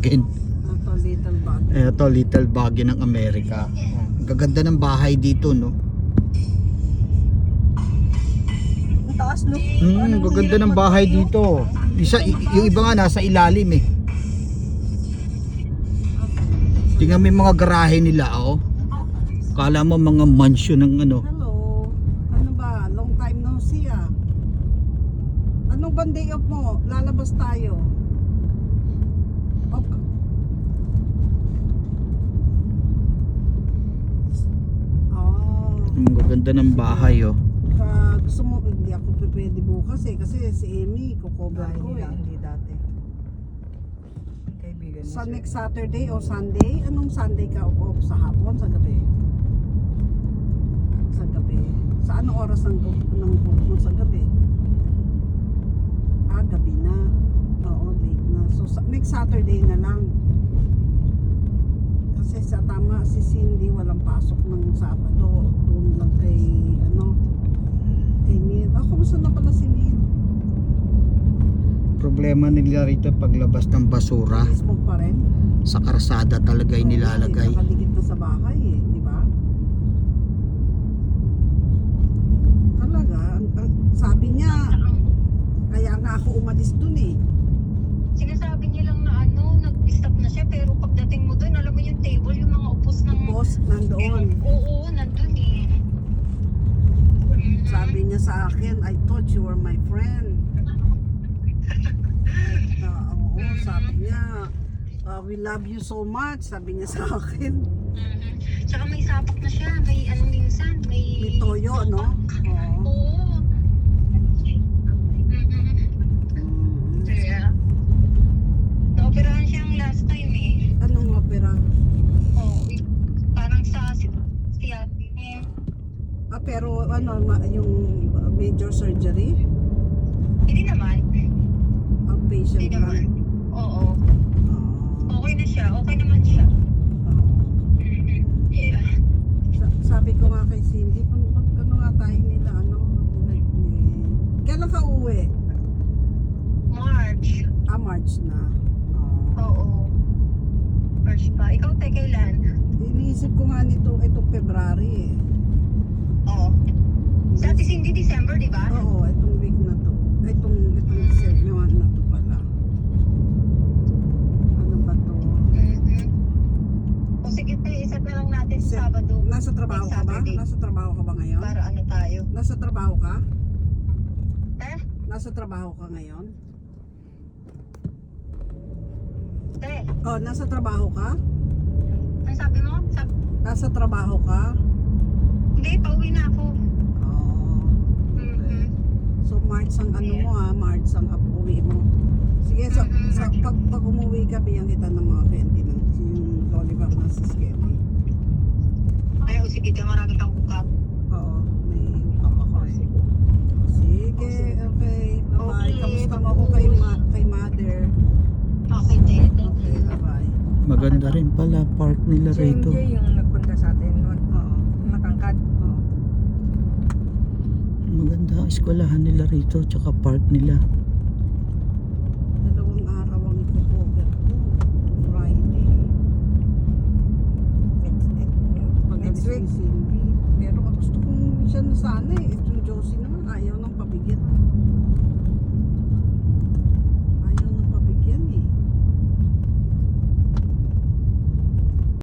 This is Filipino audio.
Ito, Little Baguio. Ito, Little Baguio ng Amerika. Ang gaganda ng bahay dito, no? Ang taas, no? Ang gaganda ng bahay dito. Yung iba nga nasa ilalim eh. Tingnan mo yung mga garahe nila, oh. Kala mo mga mansion ng ano. Hello. Ano ba? Long time no see ah. Anong bang day off mo? Lalabas tayo. Off ka. Oh. Ang gaganda ng bahay, oh. Gusto mo, hindi ako pwede bukas eh. Kasi si Amy, kukover ko eh. Hindi dati. Kaibigan Sa next Saturday o Sunday? Anong Sunday ka off? Sa hapon? Sa gabi? Sa gabi. Sa anong oras ng book mo sa gabi? Ah, gabi na. Oo, late na. So, next Saturday na lang. Kasi sa tama, si Cindy walang pasok ng Sabado. Doon lang kay, kay Neil. Ah, kumusta na pala si Neil? Problema nila rito paglabas ng basura. Facebook pa rin? Sa karsada talaga yung nilalagay. Nakadikit na sa bahay eh, di ba? Talaga, sabi niya, kaya nga ako umalis dun eh. Sinasabi niya lang na nag-stop na siya, pero pagdating mo dun, alam mo yung table, yung mga upos ng... Boss, nandoon. Oo, nandun eh. Sabi niya sa akin, I thought you were my friend. Oo, sabi niya, we love you so much, sabi niya sa akin. Tsaka may sapak na siya, may minsan, May toyo, no? Oo. Oo. Kaya, naoperahan siyang last time eh. Anong opera? Oo, parang sa siya. Ah, pero yung major surgery? Hindi naman. Outpatient Hindi naman. lang? Oo. Ah, Okay na siya, okay naman siya. oo. Yeah. Sabi ko nga kay Cindy, ano nga tayo nila, kailan ka uwi? March. Ah, March na. Oo. March pa. Ikaw tayo kailan? Iniisip ko nga itong February eh. Oo. Sa atin hindi December, di ba? Oo, itong week na to. Itong segment na to pala. Ano ba to? O sige tayo, isat na lang natin sa Sabado. Nasa trabaho ka ba? Saturday. Nasa trabaho ka ba ngayon? Para ano tayo? Nasa trabaho ka? Eh? Nasa trabaho ka ngayon? Eh? Oh, nasa trabaho ka? Ano sabi mo? Nasa trabaho ka? Hindi, pauwi na ako. Oh. Mhm. So March ang March ang uwi mo. Sige, pag umuwi ka, bigyan kita ng mga candy ng yung lollipop na si Skelly. Ay, o sige, marami kang hukap. Oo, may hukap ako eh. Sige, okay. Bye-bye. Okay, Kamusta mo ako kay mother? Okay, din. Okay, bye-bye. Maganda rin pala park nila rito. JMJ yung nagpunta sa atin noon. Oo. Matangkad. Oo. Maganda ang eskwelahan nila rito, tsaka park nila. 2 araw ang iko-cover ko. Friday. Next week. Si Cindy. Pero gusto kong siya na sana eh. Itong Josie naman ayaw ng pabigyan.